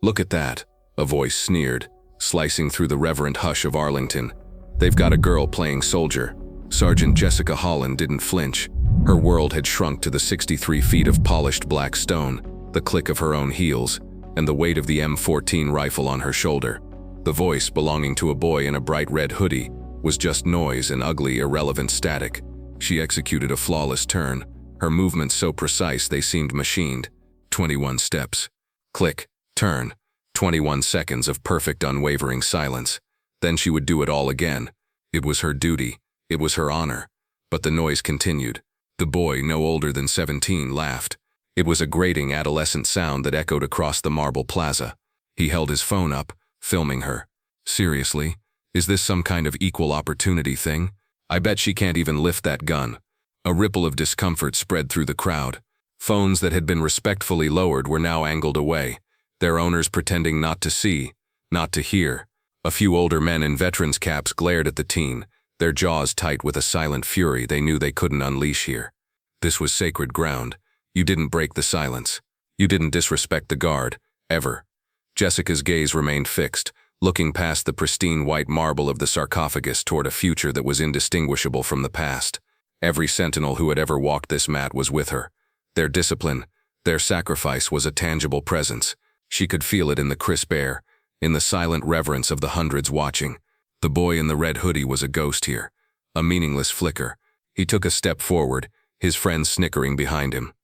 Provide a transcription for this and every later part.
"Look at that," a voice sneered, slicing through the reverent hush of Arlington. "They've got a girl playing soldier." Sergeant Jessica Holland didn't flinch. Her world had shrunk to the 63 feet of polished black stone, the click of her own heels, and the weight of the M14 rifle on her shoulder. The voice, belonging to a boy in a bright red hoodie, was just noise and ugly, irrelevant static. She executed a flawless turn, her movements so precise they seemed machined. 21 steps. Click, turn. 21 seconds of perfect, unwavering silence. Then she would do it all again. It was her duty. It was her honor. But the noise continued. The boy, no older than 17, laughed. It was a grating, adolescent sound that echoed across the marble plaza. He held his phone up, filming her. "Seriously? Is this some kind of equal opportunity thing? I bet she can't even lift that gun." A ripple of discomfort spread through the crowd. Phones that had been respectfully lowered were now angled away, their owners pretending not to see, not to hear. A few older men in veterans' caps glared at the teen, their jaws tight with a silent fury they knew they couldn't unleash here. This was sacred ground. You didn't break the silence. You didn't disrespect the guard, ever. Jessica's gaze remained fixed, looking past the pristine white marble of the sarcophagus toward a future that was indistinguishable from the past. Every sentinel who had ever walked this mat was with her. Their discipline, their sacrifice was a tangible presence. She could feel it in the crisp air, in the silent reverence of the hundreds watching. The boy in the red hoodie was a ghost here, a meaningless flicker. He took a step forward, his friends snickering behind him.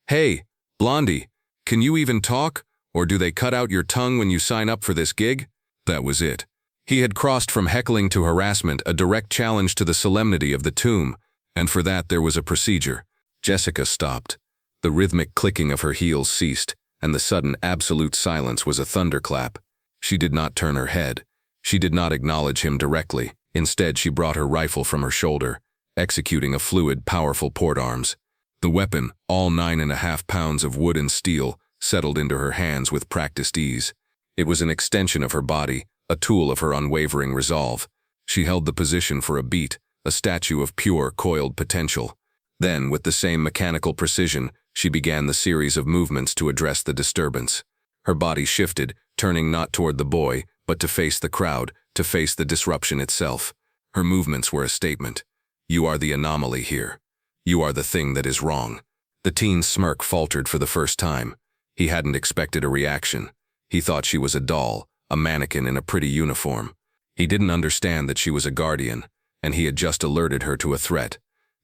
"Hey, Blondie, can you even talk? Or do they cut out your tongue when you sign up for this gig?" That was it. He had crossed from heckling to harassment, a direct challenge to the solemnity of the tomb, and for that there was a procedure. Jessica stopped. The rhythmic clicking of her heels ceased, and the sudden absolute silence was a thunderclap. She did not turn her head. She did not acknowledge him directly. Instead, she brought her rifle from her shoulder, executing a fluid, powerful port arms. The weapon, all 9.5 pounds of wood and steel, settled into her hands with practiced ease. It was an extension of her body, a tool of her unwavering resolve. She held the position for a beat, a statue of pure, coiled potential. Then, with the same mechanical precision, she began the series of movements to address the disturbance. Her body shifted, turning not toward the boy, but to face the crowd, to face the disruption itself. Her movements were a statement. "You are the anomaly here. You are the thing that is wrong." The teen's smirk faltered for the first time. He hadn't expected a reaction. He thought she was a doll, a mannequin in a pretty uniform. He didn't understand that she was a guardian, and he had just alerted her to a threat.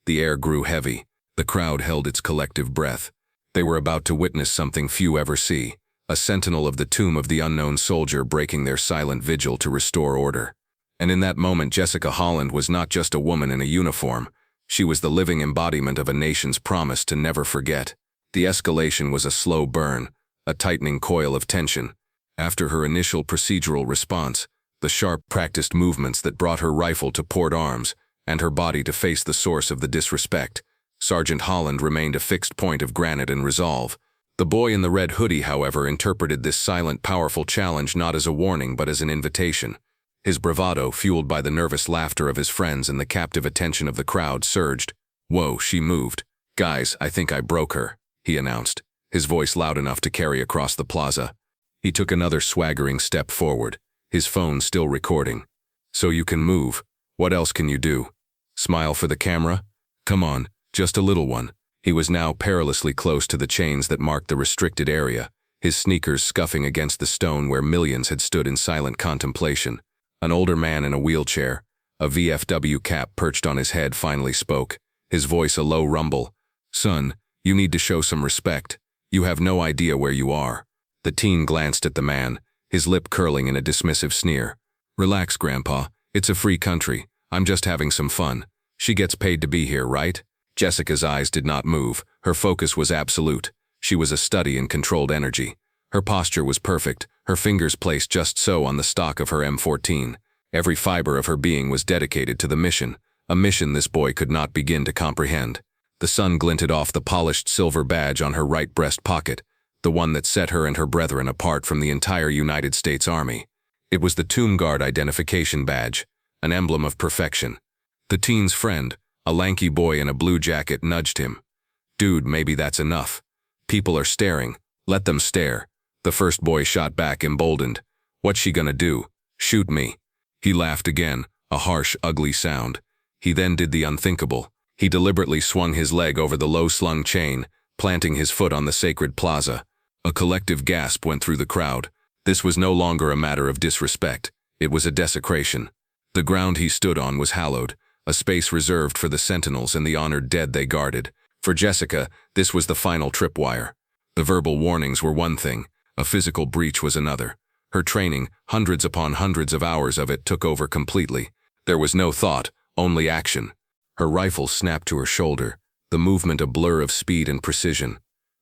The air grew heavy. The crowd held its collective breath. They were about to witness something few ever see, a sentinel of the tomb of the unknown soldier breaking their silent vigil to restore order. And in that moment, Jessica Holland was not just a woman in a uniform. She was the living embodiment of a nation's promise to never forget. The escalation was a slow burn, a tightening coil of tension. After her initial procedural response, the sharp, practiced movements that brought her rifle to port arms and her body to face the source of the disrespect, Sergeant Holland remained a fixed point of granite and resolve. The boy in the red hoodie, however, interpreted this silent, powerful challenge not as a warning but as an invitation. His bravado, fueled by the nervous laughter of his friends and the captive attention of the crowd, surged. "Whoa, she moved. Guys, I think I broke her," he announced, his voice loud enough to carry across the plaza. He took another swaggering step forward, his phone still recording. "So you can move. What else can you do? Smile for the camera? Come on, just a little one." He was now perilously close to the chains that marked the restricted area, his sneakers scuffing against the stone where millions had stood in silent contemplation. An older man in a wheelchair, a VFW cap perched on his head, finally spoke, his voice a low rumble. "Son, you need to show some respect. You have no idea where you are." The teen glanced at the man, his lip curling in a dismissive sneer. "Relax, Grandpa. It's a free country. I'm just having some fun. She gets paid to be here, right?" Jessica's eyes did not move. Her focus was absolute. She was a study in controlled energy. Her posture was perfect, her fingers placed just so on the stock of her M14. Every fiber of her being was dedicated to the mission, a mission this boy could not begin to comprehend. The sun glinted off the polished silver badge on her right breast pocket, the one that set her and her brethren apart from the entire United States Army. It was the Tomb Guard identification badge, an emblem of perfection. The teen's friend, a lanky boy in a blue jacket, nudged him. "Dude, maybe that's enough. People are staring. Let them stare. The first boy shot back, emboldened. "What's she gonna do? Shoot me?" He laughed again, a harsh, ugly sound. He then did the unthinkable. He deliberately swung his leg over the low-slung chain, planting his foot on the sacred plaza. A collective gasp went through the crowd. This was no longer a matter of disrespect. It was a desecration. The ground he stood on was hallowed, a space reserved for the Sentinels and the honored dead they guarded. For Jessica, this was the final tripwire. The verbal warnings were one thing, a physical breach was another. Her training, hundreds upon hundreds of hours of it, took over completely. There was no thought, only action. Her rifle snapped to her shoulder, the movement a blur of speed and precision.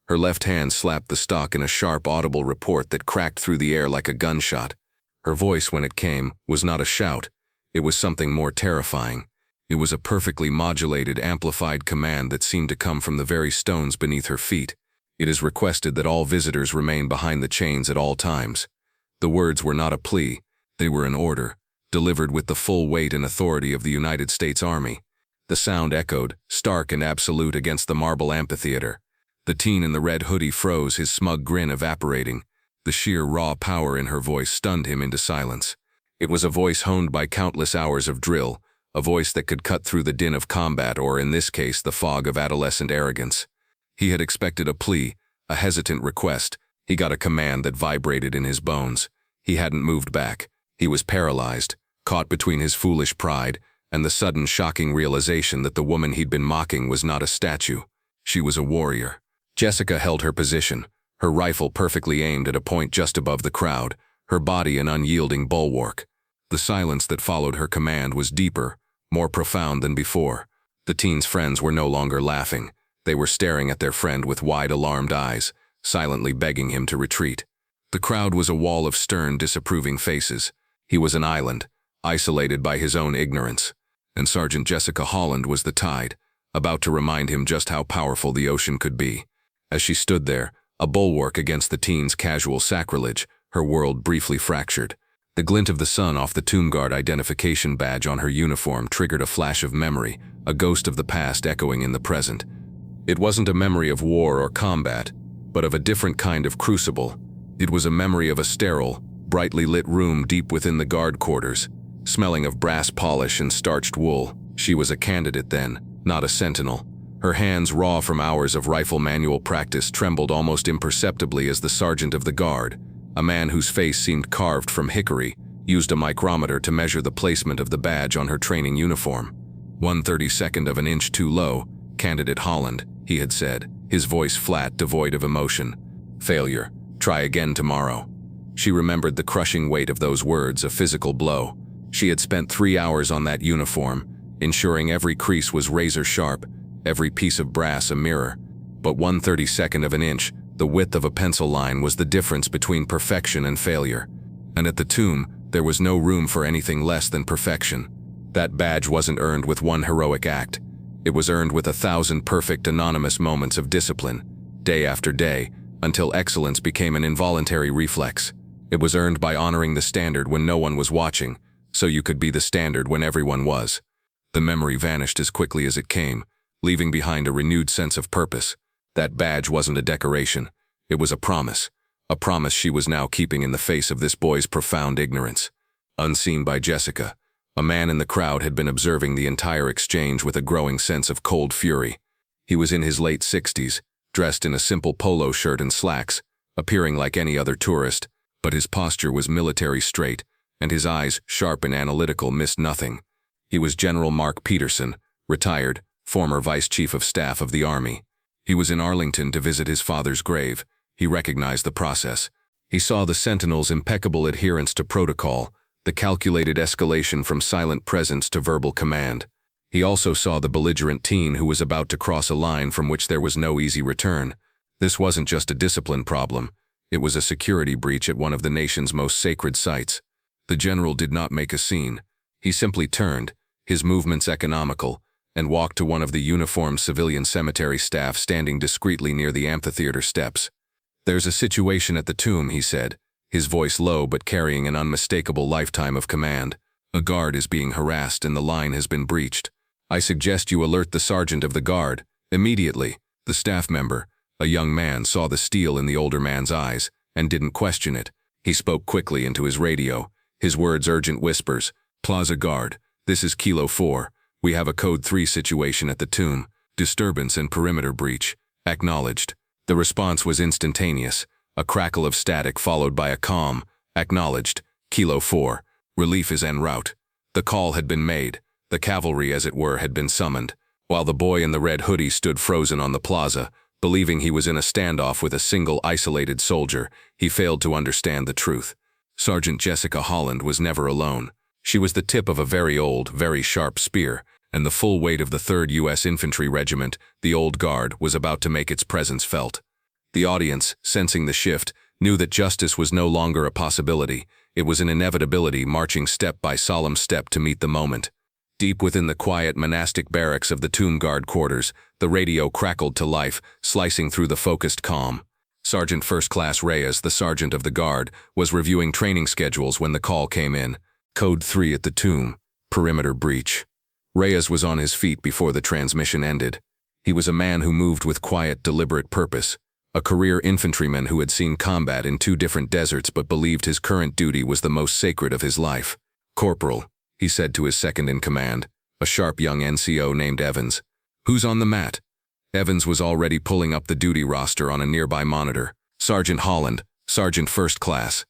Her left hand slapped the stock in a sharp, audible report that cracked through the air like a gunshot. Her voice, when it came, was not a shout. It was something more terrifying. It was a perfectly modulated, amplified command that seemed to come from the very stones beneath her feet. "It is requested that all visitors remain behind the chains at all times." The words were not a plea. They were an order, delivered with the full weight and authority of the United States Army. The sound echoed, stark and absolute, against the marble amphitheater. The teen in the red hoodie froze, his smug grin evaporating. The sheer raw power in her voice stunned him into silence. It was a voice honed by countless hours of drill, a voice that could cut through the din of combat, or in this case, the fog of adolescent arrogance. He had expected a plea, a hesitant request. He got a command that vibrated in his bones. He hadn't moved back. He was paralyzed, caught between his foolish pride and the sudden shocking realization that the woman he'd been mocking was not a statue. She was a warrior. Jessica held her position, her rifle perfectly aimed at a point just above the crowd, her body an unyielding bulwark. The silence that followed her command was deeper, more profound than before. The teen's friends were no longer laughing. They were staring at their friend with wide, alarmed eyes, silently begging him to retreat. The crowd was a wall of stern, disapproving faces. He was an island, isolated by his own ignorance. And Sergeant Jessica Holland was the tide, about to remind him just how powerful the ocean could be. As she stood there, a bulwark against the teen's casual sacrilege, her world briefly fractured. The glint of the sun off the Tomb Guard identification badge on her uniform triggered a flash of memory, a ghost of the past echoing in the present. It wasn't a memory of war or combat, but of a different kind of crucible. It was a memory of a sterile, brightly lit room deep within the guard quarters, smelling of brass polish and starched wool. She was a candidate then, not a sentinel. Her hands, raw from hours of rifle manual practice, trembled almost imperceptibly as the sergeant of the guard, a man whose face seemed carved from hickory, used a micrometer to measure the placement of the badge on her training uniform. 1/32 of an inch too low, Candidate Holland, he had said, his voice flat, devoid of emotion. "Failure. Try again tomorrow." She remembered the crushing weight of those words, a physical blow. She had spent 3 hours on that uniform, ensuring every crease was razor sharp, every piece of brass a mirror. But 1/32 of an inch, the width of a pencil line, was the difference between perfection and failure. And at the tomb, there was no room for anything less than perfection. That badge wasn't earned with one heroic act. It was earned with 1,000 perfect, anonymous moments of discipline, day after day, until excellence became an involuntary reflex. It was earned by honoring the standard when no one was watching, so you could be the standard when everyone was. The memory vanished as quickly as it came, leaving behind a renewed sense of purpose. That badge wasn't a decoration. It was a promise she was now keeping in the face of this boy's profound ignorance. Unseen by Jessica, a man in the crowd had been observing the entire exchange with a growing sense of cold fury. He was in his late 60s, dressed in a simple polo shirt and slacks, appearing like any other tourist, but his posture was military straight, and his eyes, sharp and analytical, missed nothing. He was General Mark Peterson, retired, former Vice Chief of Staff of the Army. He was in Arlington to visit his father's grave. He recognized the process. He saw the Sentinel's impeccable adherence to protocol, the calculated escalation from silent presence to verbal command. He also saw the belligerent teen who was about to cross a line from which there was no easy return. This wasn't just a discipline problem. It was a security breach at one of the nation's most sacred sites. The general did not make a scene. He simply turned, his movements economical, and walked to one of the uniformed civilian cemetery staff standing discreetly near the amphitheater steps. "There's a situation at the tomb," he said, his voice low but carrying an unmistakable lifetime of command. "A guard is being harassed and the line has been breached. I suggest you alert the sergeant of the guard, immediately." The staff member, a young man, saw the steel in the older man's eyes. and didn't question it. He spoke quickly into his radio, his words urgent whispers. "Plaza Guard, this is Kilo 4. We have a Code 3 situation at the tomb. Disturbance and perimeter breach. Acknowledged." The response was instantaneous, a crackle of static followed by a calm, "Acknowledged. Kilo 4. Relief is en route." The call had been made. The cavalry, as it were, had been summoned, while the boy in the red hoodie stood frozen on the plaza, believing he was in a standoff with a single isolated soldier. He failed to understand the truth. Sergeant Jessica Holland was never alone. She was the tip of a very old, very sharp spear, and the full weight of the 3rd U.S. Infantry Regiment, the Old Guard, was about to make its presence felt. The audience, sensing the shift, knew that justice was no longer a possibility. It was an inevitability, marching step by solemn step to meet the moment. Deep within the quiet monastic barracks of the tomb guard quarters, the radio crackled to life, slicing through the focused calm. Sergeant First Class Reyes, the sergeant of the guard, was reviewing training schedules when the call came in. Code 3 at the tomb. Perimeter breach. Reyes was on his feet before the transmission ended. He was a man who moved with quiet, deliberate purpose. A career infantryman who had seen combat in 2 different deserts but believed his current duty was the most sacred of his life. "Corporal," he said to his second-in-command, a sharp young NCO named Evans. "Who's on the mat?" Evans was already pulling up the duty roster on a nearby monitor. "Sergeant Holland, Sergeant First Class."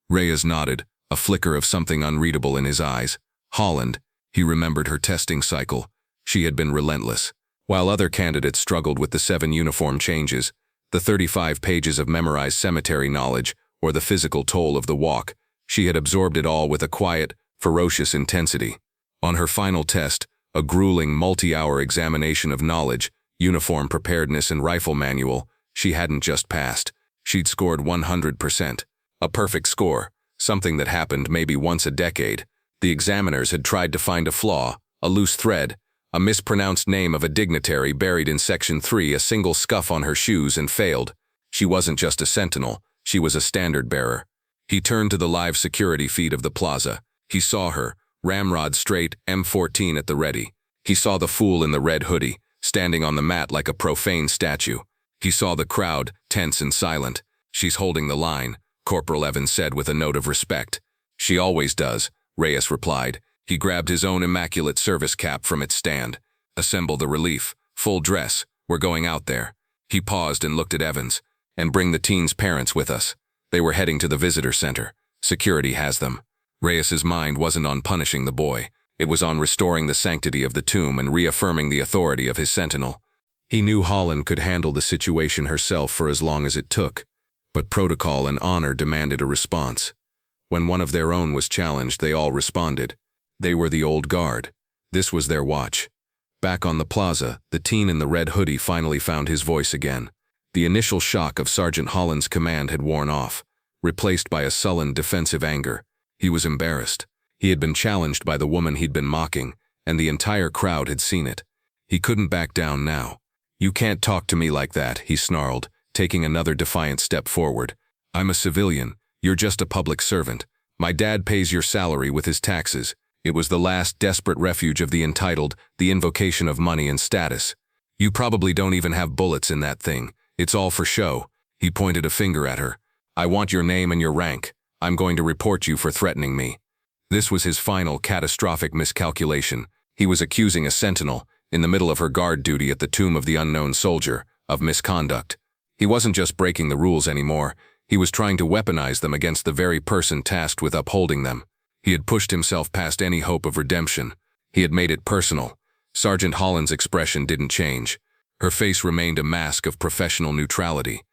Reyes nodded, a flicker of something unreadable in his eyes. Holland, he remembered her testing cycle. She had been relentless. While other candidates struggled with the 7 uniform changes, the 35 pages of memorized cemetery knowledge, or the physical toll of the walk, she had absorbed it all with a quiet, ferocious intensity. On her final test, a grueling multi-hour examination of knowledge, uniform preparedness and rifle manual, she hadn't just passed. She'd scored 100%. A perfect score, something that happened maybe once a decade. The examiners had tried to find a flaw, a loose thread, a mispronounced name of a dignitary buried in Section 3, a single scuff on her shoes, and failed. She wasn't just a sentinel, she was a standard bearer. He turned to the live security feed of the plaza. He saw her, ramrod straight, M14 at the ready. He saw the fool in the red hoodie, standing on the mat like a profane statue. He saw the crowd, tense and silent. "She's holding the line," Corporal Evans said with a note of respect. "She always does," Reyes replied. He grabbed his own immaculate service cap from its stand. "Assemble the relief. Full dress. We're going out there." He paused and looked at Evans. "And bring the teens' parents with us. They were heading to the visitor center. Security has them." Reyes's mind wasn't on punishing the boy. It was on restoring the sanctity of the tomb and reaffirming the authority of his sentinel. He knew Holland could handle the situation herself for as long as it took, but protocol and honor demanded a response. When one of their own was challenged, they all responded. They were the Old Guard. This was their watch. Back on the plaza, the teen in the red hoodie finally found his voice again. The initial shock of Sergeant Holland's command had worn off, replaced by a sullen, defensive anger. He was embarrassed. He had been challenged by the woman he'd been mocking, and the entire crowd had seen it. He couldn't back down now. "You can't talk to me like that," he snarled, taking another defiant step forward. "I'm a civilian. You're just a public servant. My dad pays your salary with his taxes." It was the last desperate refuge of the entitled, the invocation of money and status. "You probably don't even have bullets in that thing. It's all for show." He pointed a finger at her. "I want your name and your rank. I'm going to report you for threatening me." This was his final catastrophic miscalculation. He was accusing a sentinel, in the middle of her guard duty at the tomb of the unknown soldier, of misconduct. He wasn't just breaking the rules anymore. He was trying to weaponize them against the very person tasked with upholding them. He had pushed himself past any hope of redemption. He had made it personal. Sergeant Holland's expression didn't change. Her face remained a mask of professional neutrality.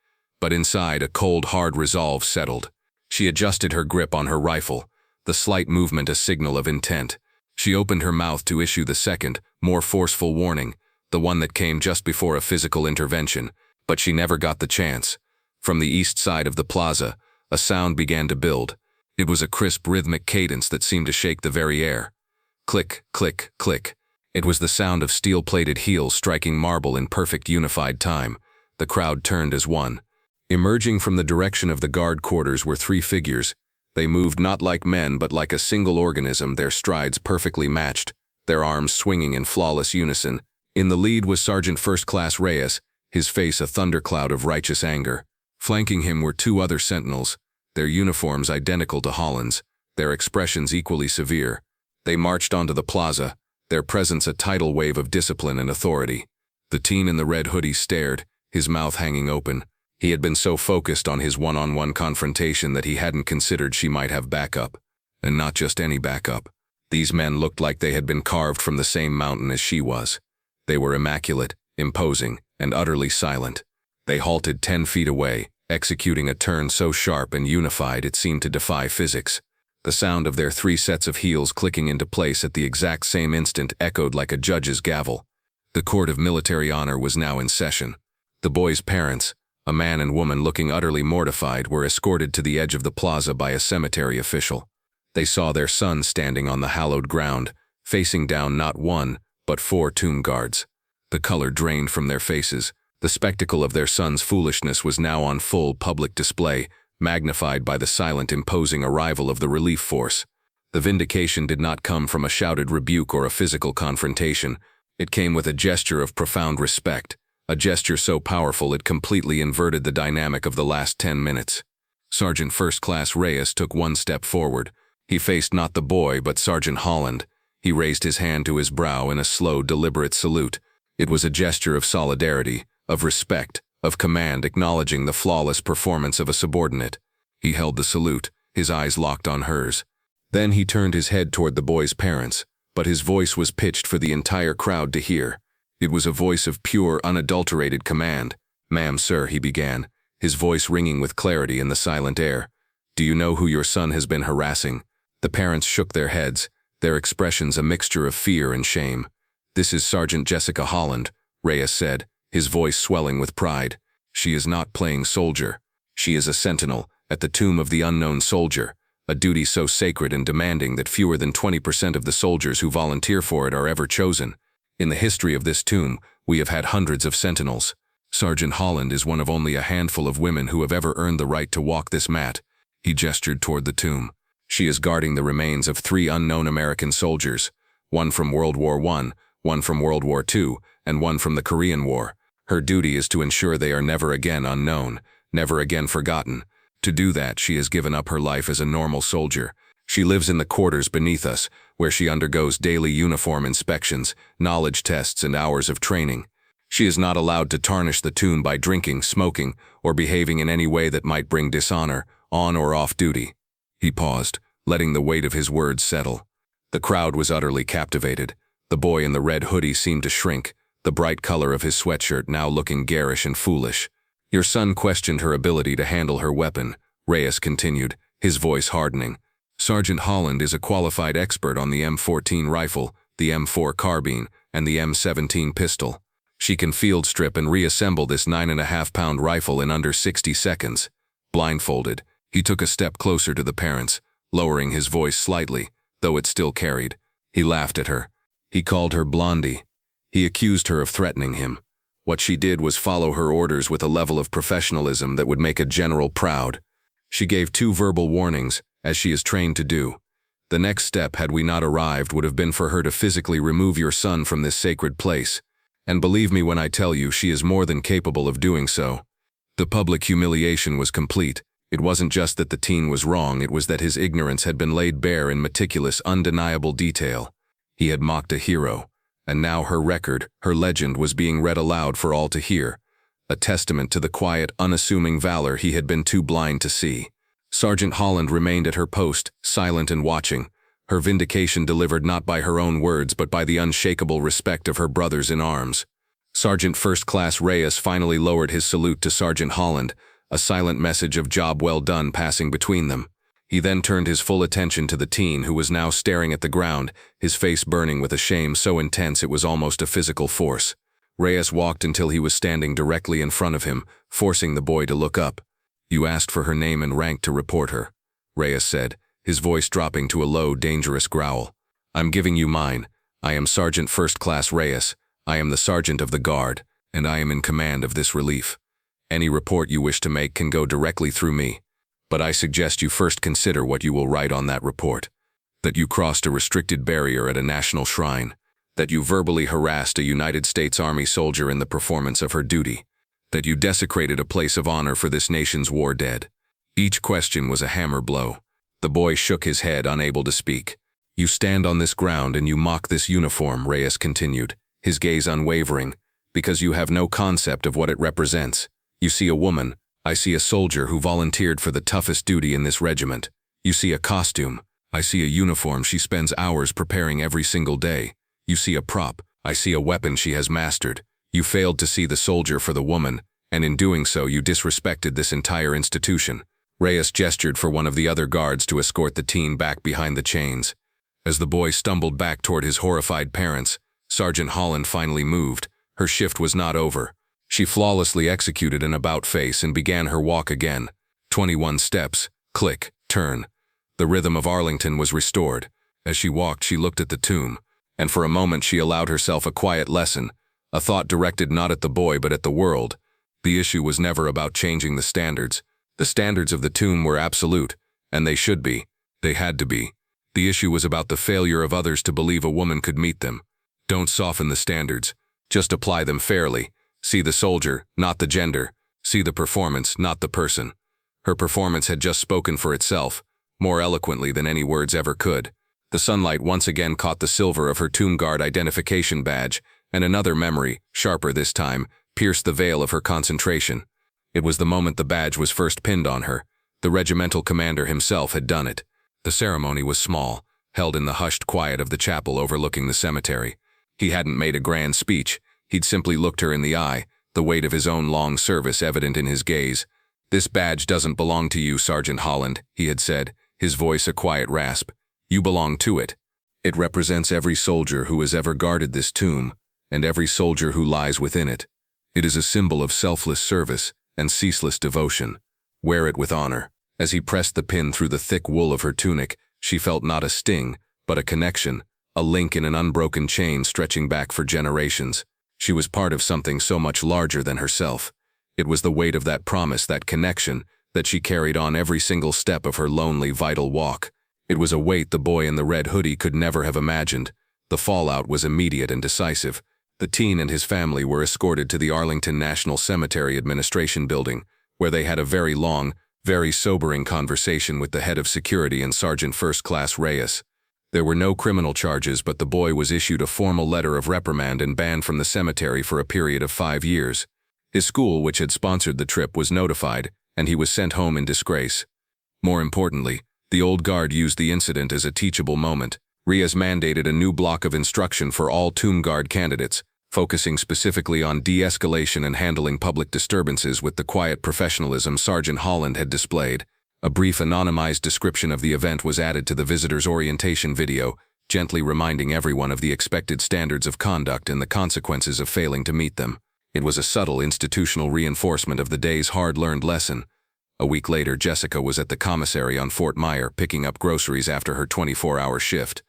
But inside, a cold, hard resolve settled. She adjusted her grip on her rifle, the slight movement a signal of intent. She opened her mouth to issue the second, more forceful warning, the one that came just before a physical intervention, but she never got the chance. From the east side of the plaza, a sound began to build. It was a crisp, rhythmic cadence that seemed to shake the very air. Click, click, click. It was the sound of steel-plated heels striking marble in perfect unified time. The crowd turned as one. Emerging from the direction of the guard quarters were 3 figures. They moved not like men but like a single organism, their strides perfectly matched, their arms swinging in flawless unison. In the lead was Sergeant First Class Reyes, his face a thundercloud of righteous anger. Flanking him were two other sentinels, their uniforms identical to Holland's, their expressions equally severe. They marched onto the plaza, their presence a tidal wave of discipline and authority. The teen in the red hoodie stared, his mouth hanging open. He had been so focused on his one-on-one confrontation that he hadn't considered she might have backup. And not just any backup. These men looked like they had been carved from the same mountain as she was. They were immaculate, imposing, and utterly silent. They halted 10 feet away, executing a turn so sharp and unified it seemed to defy physics. The sound of their 3 sets of heels clicking into place at the exact same instant echoed like a judge's gavel. The court of military honor was now in session. The boy's parents, a man and woman looking utterly mortified, were escorted to the edge of the plaza by a cemetery official. They saw their son standing on the hallowed ground, facing down not 1, but 4 tomb guards. The color drained from their faces. The spectacle of their son's foolishness was now on full public display, magnified by the silent, imposing arrival of the relief force. The vindication did not come from a shouted rebuke or a physical confrontation. It came with a gesture of profound respect, a gesture so powerful it completely inverted the dynamic of the last 10 minutes. Sergeant First Class Reyes took 1 step forward. He faced not the boy, but Sergeant Holland. He raised his hand to his brow in a slow, deliberate salute. It was a gesture of solidarity, of respect, of command, acknowledging the flawless performance of a subordinate. He held the salute, his eyes locked on hers. Then he turned his head toward the boy's parents, but his voice was pitched for the entire crowd to hear. It was a voice of pure, unadulterated command. "Ma'am, sir," he began, his voice ringing with clarity in the silent air. "Do you know who your son has been harassing?" The parents shook their heads, their expressions a mixture of fear and shame. "This is Sergeant Jessica Holland," Reyes said, his voice swelling with pride. "She is not playing soldier. She is a sentinel at the tomb of the unknown soldier, a duty so sacred and demanding that fewer than 20% of the soldiers who volunteer for it are ever chosen. In the history of this tomb, we have had hundreds of sentinels. Sergeant Holland is one of only a handful of women who have ever earned the right to walk this mat." He gestured toward the tomb. "She is guarding the remains of 3 unknown American soldiers, one from World War I, one from World War II, and one from the Korean War. Her duty is to ensure they are never again unknown, never again forgotten. To do that, she has given up her life as a normal soldier. She lives in the quarters beneath us, where she undergoes daily uniform inspections, knowledge tests, and hours of training. She is not allowed to tarnish the tomb by drinking, smoking, or behaving in any way that might bring dishonor, on or off duty." He paused, letting the weight of his words settle. The crowd was utterly captivated. The boy in the red hoodie seemed to shrink, the bright color of his sweatshirt now looking garish and foolish. "Your son questioned her ability to handle her weapon," Reyes continued, his voice hardening. "Sergeant Holland is a qualified expert on the M14 rifle, the M4 carbine, and the M17 pistol. She can field strip and reassemble this 9.5-pound rifle in under 60 seconds. Blindfolded, he took a step closer to the parents, lowering his voice slightly, though it still carried. He laughed at her. He called her Blondie. He accused her of threatening him. What she did was follow her orders with a level of professionalism that would make a general proud. She gave 2 verbal warnings, as she is trained to do. The next step, had we not arrived, would have been for her to physically remove your son from this sacred place. And believe me when I tell you, she is more than capable of doing so." The public humiliation was complete. It wasn't just that the teen was wrong, it was that his ignorance had been laid bare in meticulous, undeniable detail. He had mocked a hero, and now her record, her legend, was being read aloud for all to hear, a testament to the quiet, unassuming valor he had been too blind to see. Sergeant Holland remained at her post, silent and watching, her vindication delivered not by her own words but by the unshakable respect of her brothers in arms. Sergeant First Class Reyes finally lowered his salute to Sergeant Holland, a silent message of job well done passing between them. He then turned his full attention to the teen, who was now staring at the ground, his face burning with a shame so intense it was almost a physical force. Reyes walked until he was standing directly in front of him, forcing the boy to look up. "You asked for her name and rank to report her," Reyes said, his voice dropping to a low, dangerous growl. "I'm giving you mine. I am Sergeant First Class Reyes. I am the sergeant of the guard, and I am in command of this relief. Any report you wish to make can go directly through me. But I suggest you first consider what you will write on that report. That you crossed a restricted barrier at a national shrine. That you verbally harassed a United States Army soldier in the performance of her duty. that you desecrated a place of honor for this nation's war dead. Each question was a hammer blow. The boy shook his head, unable to speak. You stand on this ground and you mock this uniform, Reyes continued, his gaze unwavering, because you have no concept of what it represents. You see a woman. I see a soldier who volunteered for the toughest duty in this regiment. You see a costume. I see a uniform she spends hours preparing every single day. You see a prop. I see a weapon she has mastered. You failed to see the soldier for the woman, and in doing so you disrespected this entire institution. Reyes gestured for one of the other guards to escort the teen back behind the chains. As the boy stumbled back toward his horrified parents, Sergeant Holland finally moved. Her shift was not over. She flawlessly executed an about-face and began her walk again. 21 steps, click, turn. The rhythm of Arlington was restored. As she walked, she looked at the tomb, and for a moment she allowed herself a quiet lesson, a thought directed not at the boy but at the world. The issue was never about changing the standards. The standards of the tomb were absolute, and they should be. They had to be. The issue was about the failure of others to believe a woman could meet them. Don't soften the standards. Just apply them fairly. See the soldier, not the gender. See the performance, not the person. Her performance had just spoken for itself, more eloquently than any words ever could. The sunlight once again caught the silver of her tomb guard identification badge, and another memory, sharper this time, pierced the veil of her concentration. It was the moment the badge was first pinned on her. The regimental commander himself had done it. The ceremony was small, held in the hushed quiet of the chapel overlooking the cemetery. He hadn't made a grand speech. He'd simply looked her in the eye, the weight of his own long service evident in his gaze. "This badge doesn't belong to you, Sergeant Holland," he had said, his voice a quiet rasp. "You belong to it. It represents every soldier who has ever guarded this tomb, and every soldier who lies within it. It is a symbol of selfless service and ceaseless devotion. Wear it with honor." As he pressed the pin through the thick wool of her tunic, she felt not a sting, but a connection, a link in an unbroken chain stretching back for generations. She was part of something so much larger than herself. It was the weight of that promise, that connection, that she carried on every single step of her lonely, vital walk. It was a weight the boy in the red hoodie could never have imagined. The fallout was immediate and decisive. The teen and his family were escorted to the Arlington National Cemetery Administration Building, where they had a very long, very sobering conversation with the head of security and Sergeant First Class Reyes. There were no criminal charges, but the boy was issued a formal letter of reprimand and banned from the cemetery for a period of 5 years. His school, which had sponsored the trip, was notified, and he was sent home in disgrace. More importantly, the old guard used the incident as a teachable moment. Reyes mandated a new block of instruction for all tomb guard candidates, focusing specifically on de-escalation and handling public disturbances with the quiet professionalism Sergeant Holland had displayed. A brief anonymized description of the event was added to the visitors' orientation video, gently reminding everyone of the expected standards of conduct and the consequences of failing to meet them. It was a subtle institutional reinforcement of the day's hard-learned lesson. A week later, Jessica was at the commissary on Fort Myer picking up groceries after her 24-hour shift.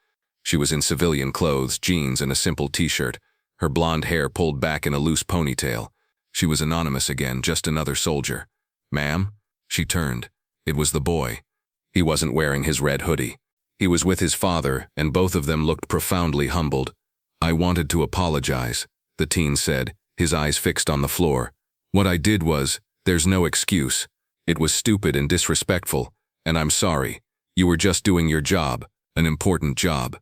She was in civilian clothes, jeans, and a simple t-shirt, her blonde hair pulled back in a loose ponytail. She was anonymous again, just another soldier. "Ma'am?" She turned. It was the boy. He wasn't wearing his red hoodie. He was with his father, and both of them looked profoundly humbled. "I wanted to apologize," the teen said, his eyes fixed on the floor. "What I did was, there's no excuse. It was stupid and disrespectful, and I'm sorry. You were just doing your job, an important job."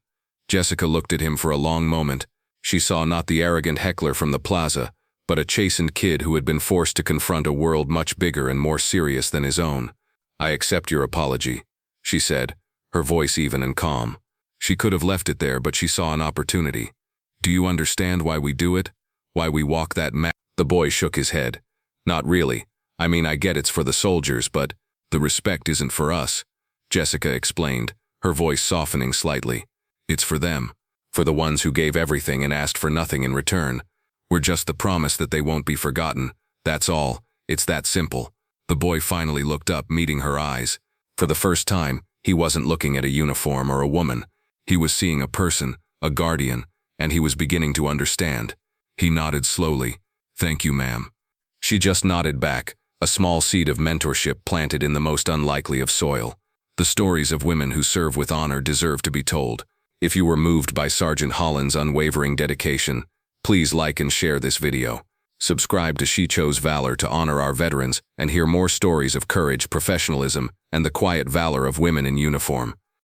Jessica looked at him for a long moment. She saw not the arrogant heckler from the plaza, but a chastened kid who had been forced to confront a world much bigger and more serious than his own. "I accept your apology," she said, her voice even and calm. She could have left it there, but she saw an opportunity. "Do you understand why we do it? Why we walk that map?" The boy shook his head. "Not really. I mean, I get it's for the soldiers, but the respect isn't for us," Jessica explained, her voice softening slightly. "It's for them. For the ones who gave everything and asked for nothing in return. We're just the promise that they won't be forgotten. That's all. It's that simple." The boy finally looked up, meeting her eyes. For the first time, he wasn't looking at a uniform or a woman. He was seeing a person, a guardian, and he was beginning to understand. He nodded slowly. "Thank you, ma'am." She just nodded back, a small seed of mentorship planted in the most unlikely of soil. The stories of women who serve with honor deserve to be told. If you were moved by Sergeant Holland's unwavering dedication, please like and share this video. Subscribe to She Chose Valor to honor our veterans and hear more stories of courage, professionalism, and the quiet valor of women in uniform.